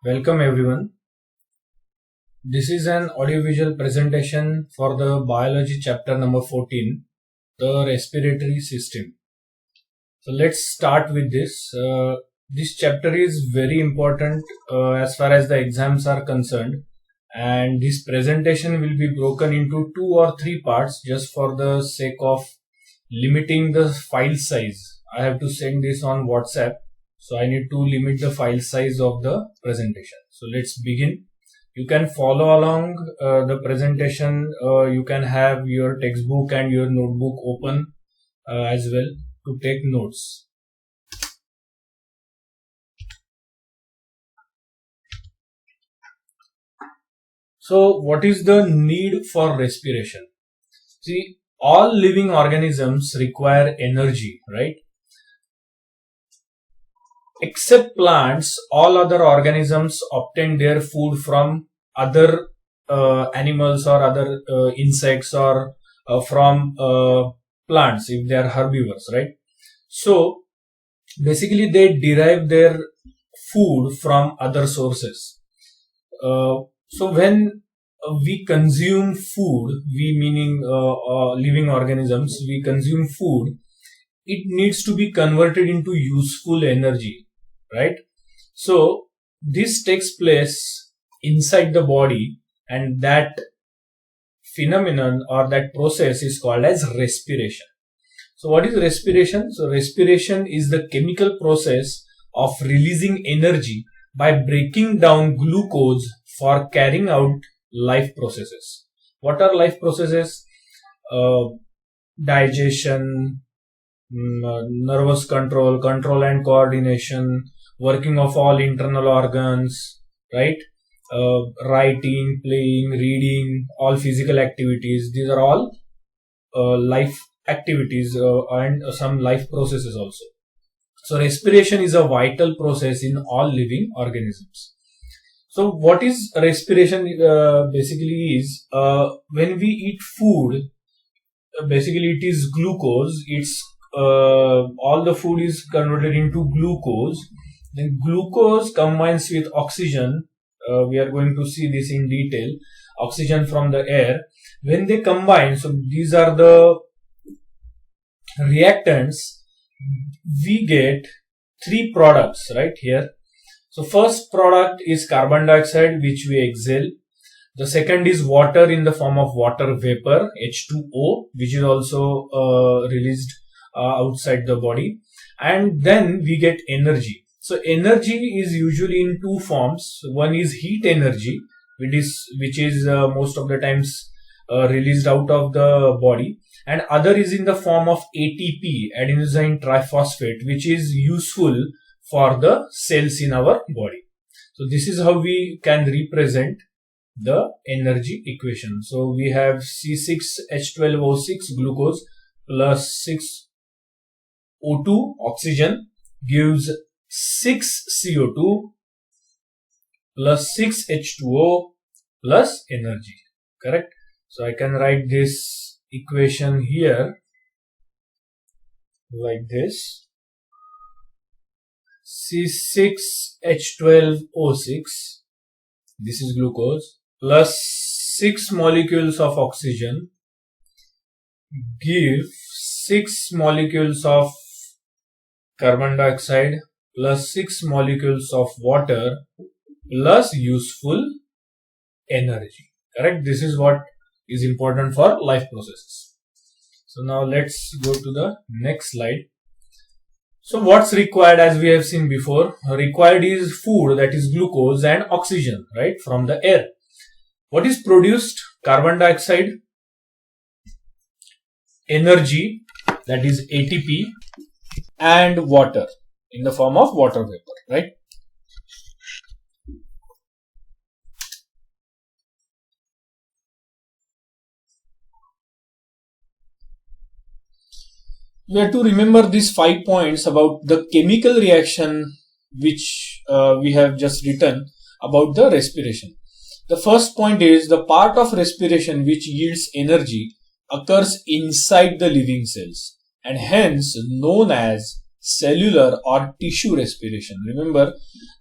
Welcome everyone. This is an audiovisual presentation for the biology chapter number 14, the respiratory system. So let's start with this. This chapter is very important as far as the exams are concerned, and this presentation will be broken into 2 or 3 parts just for the sake of limiting the file size. I have to send this on WhatsApp. So I need to limit the file size of the presentation. So let's begin. You can follow along the presentation. You can have your textbook and your notebook open as well to take notes. So what is the need for respiration? See, all living organisms require energy, right? Except plants, all other organisms obtain their food from other animals or other insects or from plants if they are herbivores, right? So basically they derive their food from other sources. So when we consume food, we meaning living organisms, we consume food, it needs to be converted into useful energy. Right? So this takes place inside the body, and that phenomenon or that process is called as respiration. So what is respiration? So respiration is the chemical process of releasing energy by breaking down glucose for carrying out life processes. What are life processes? Digestion, nervous control and coordination, working of all internal organs, right? Writing, playing, reading, all physical activities. These are all life activities and some life processes also. So respiration is a vital process in all living organisms. So what is respiration basically is when we eat food, basically it is glucose. It's all the food is converted into glucose. Then glucose combines with oxygen. We are going to see this in detail. Oxygen from the air. When they combine, so these are the reactants. We get 3 products right here. So first product is carbon dioxide, which we exhale. The second is water in the form of water vapor, H2O, which is also released outside the body. And then we get energy. So energy is usually in 2 forms. One is heat energy, which is most of the times released out of the body, and other is in the form of ATP, adenosine triphosphate, which is useful for the cells in our body. So this is how we can represent the energy equation. So we have C6H12O6 glucose plus 6O2 oxygen gives 6 CO2 plus 6 H2O plus energy. Correct? So I can write this equation here like this. C6H12O6, this is glucose, plus 6 molecules of oxygen give 6 molecules of carbon dioxide plus 6 molecules of water plus useful energy. Correct? This is what is important for life processes. So now let's go to the next slide. So what's required, as we have seen before, required is food, that is glucose, and oxygen, right, from the air. What is produced? Carbon dioxide, energy, that is ATP, and water in the form of water vapor, right? We have to remember these 5 points about the chemical reaction which we have just written about the respiration. The first point is the part of respiration which yields energy occurs inside the living cells and hence known as cellular or tissue respiration. Remember,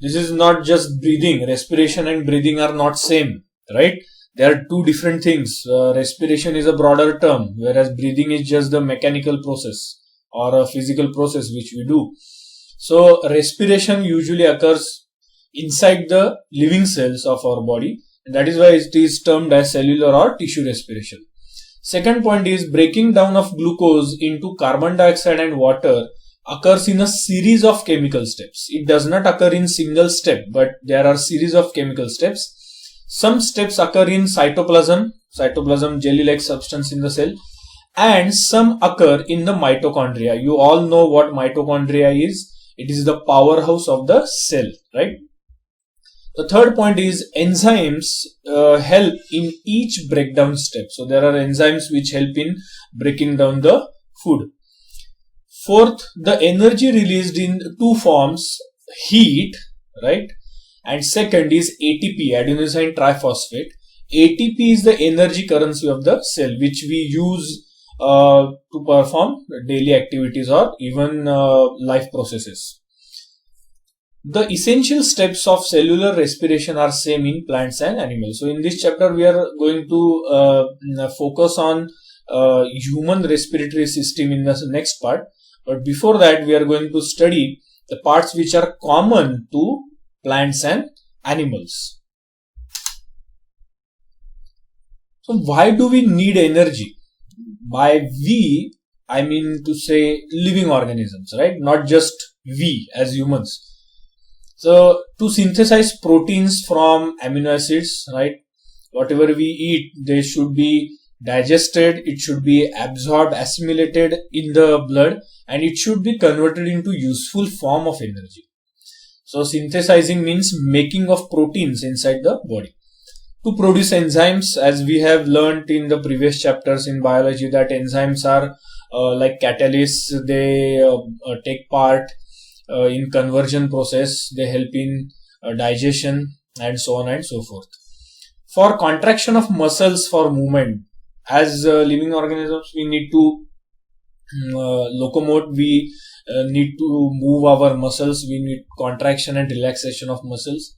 this is not just breathing. Respiration and breathing are not same, right? They are two different things. Respiration is a broader term, whereas breathing is just the mechanical process or a physical process which we do. So respiration usually occurs inside the living cells of our body, and that is why it is termed as cellular or tissue respiration. Second point is breaking down of glucose into carbon dioxide and water occurs in a series of chemical steps. It does not occur in single step, but there are series of chemical steps. Some steps occur in cytoplasm, jelly-like substance in the cell, and some occur in the mitochondria. You all know what mitochondria is. It is the powerhouse of the cell, right? The third point is enzymes help in each breakdown step. So there are enzymes which help in breaking down the food. Fourth, the energy released in two forms, heat, right? And second is ATP, adenosine triphosphate. ATP is the energy currency of the cell, which we use to perform daily activities or even life processes. The essential steps of cellular respiration are same in plants and animals. So in this chapter, we are going to focus on human respiratory system in the next part. But before that, we are going to study the parts which are common to plants and animals. So why do we need energy? By we, I mean to say living organisms, right? Not just we as humans. So to synthesize proteins from amino acids, right? Whatever we eat, they should be digested, it should be absorbed, assimilated in the blood, and it should be converted into useful form of energy. So synthesizing means making of proteins inside the body. To produce enzymes, as we have learnt in the previous chapters in biology, that enzymes are like catalysts. They take part in conversion process. They help in digestion and so on and so forth. For contraction of muscles for movement, as living organisms, we need to locomote. We need to move our muscles. We need contraction and relaxation of muscles.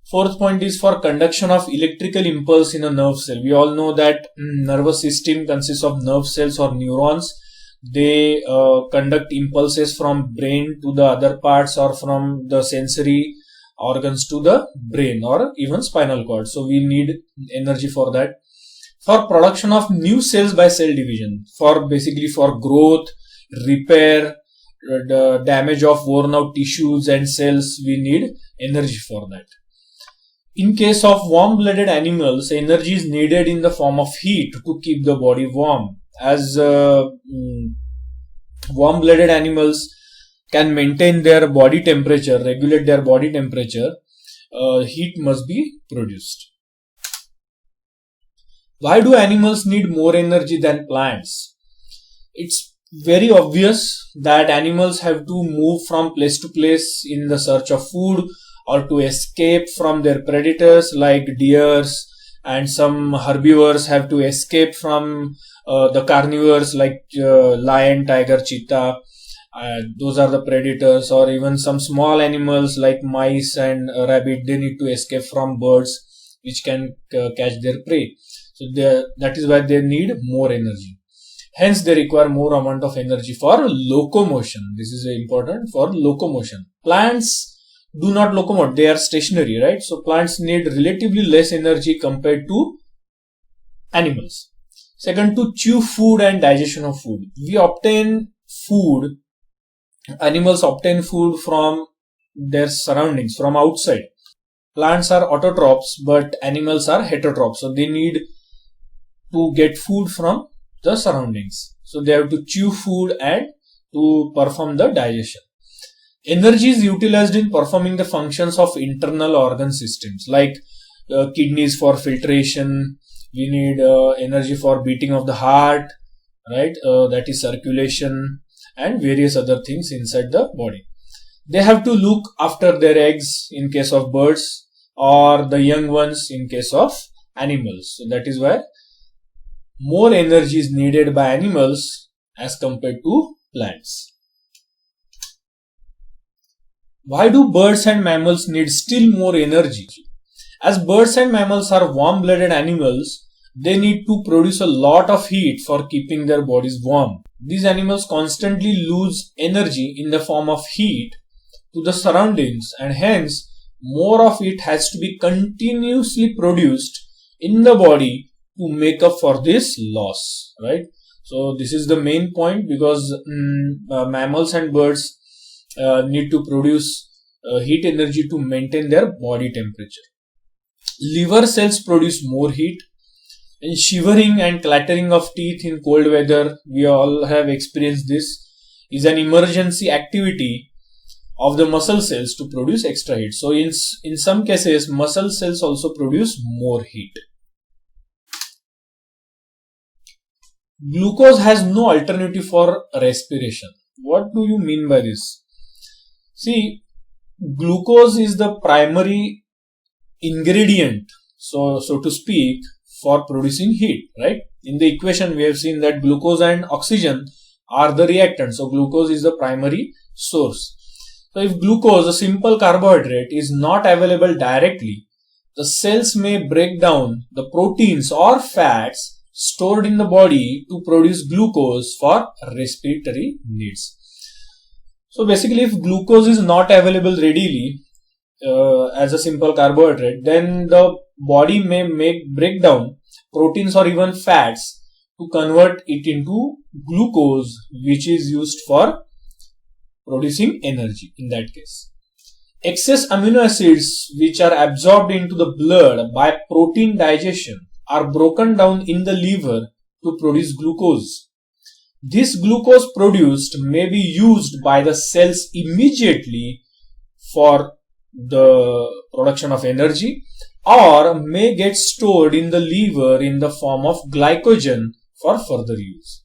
Fourth point is for conduction of electrical impulse in a nerve cell. We all know that nervous system consists of nerve cells or neurons. They conduct impulses from brain to the other parts or from the sensory organs to the brain or even spinal cord. So we need energy for that. For production of new cells by cell division, for basically for growth, repair, the damage of worn out tissues and cells, we need energy for that. In case of warm-blooded animals, energy is needed in the form of heat to keep the body warm. As warm-blooded animals can maintain their body temperature, regulate their body temperature, heat must be produced. Why do animals need more energy than plants? It's very obvious that animals have to move from place to place in the search of food or to escape from their predators like deers, and some herbivores have to escape from the carnivores like lion, tiger, cheetah. Those are the predators, or even some small animals like mice and rabbit. They need to escape from birds which can catch their prey. So that is why they need more energy. Hence, they require more amount of energy for locomotion. This is important for locomotion. Plants do not locomote. They are stationary, right? So plants need relatively less energy compared to animals. Second, to chew food and digestion of food. We obtain food, animals obtain food from their surroundings, from outside. Plants are autotrophs, but animals are heterotrophs. So they need to get food from the surroundings. So they have to chew food and to perform the digestion. Energy is utilized in performing the functions of internal organ systems like kidneys for filtration. We need energy for beating of the heart, right? That is circulation and various other things inside the body. They have to look after their eggs in case of birds or the young ones in case of animals. So that is why more energy is needed by animals as compared to plants. Why do birds and mammals need still more energy? As birds and mammals are warm-blooded animals, they need to produce a lot of heat for keeping their bodies warm. These animals constantly lose energy in the form of heat to the surroundings, and hence more of it has to be continuously produced in the body to make up for this loss, right? So this is the main point, because mammals and birds need to produce heat energy to maintain their body temperature. Liver cells produce more heat, and shivering and clattering of teeth in cold weather, we all have experienced this, is an emergency activity of the muscle cells to produce extra heat. So in some cases, muscle cells also produce more heat. Glucose has no alternative for respiration. What do you mean by this? See, glucose is the primary ingredient, so to speak, for producing heat, right? In the equation, we have seen that glucose and oxygen are the reactants. So glucose is the primary source. So if glucose, a simple carbohydrate, is not available directly, the cells may break down the proteins or fats stored in the body to produce glucose for respiratory needs. So basically, if glucose is not available readily as a simple carbohydrate, then the body may break down proteins or even fats to convert it into glucose, which is used for producing energy in that case. Excess amino acids which are absorbed into the blood by protein digestion are broken down in the liver to produce glucose. This glucose produced may be used by the cells immediately for the production of energy, or may get stored in the liver in the form of glycogen for further use.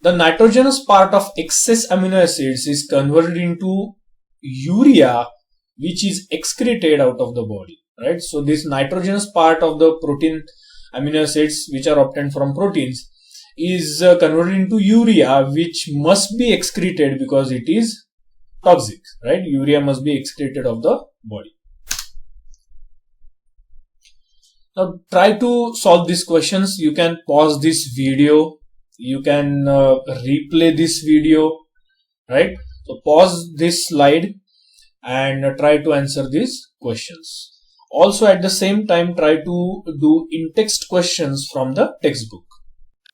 The nitrogenous part of excess amino acids is converted into urea, which is excreted out of the body, right? So this nitrogenous part of the protein amino acids which are obtained from proteins is converted into urea, which must be excreted because it is toxic, right? Urea must be excreted of the body. Now try to solve these questions. You can pause this video. You can replay this video, right? So pause this slide and try to answer these questions. Also at the same time, try to do in-text questions from the textbook.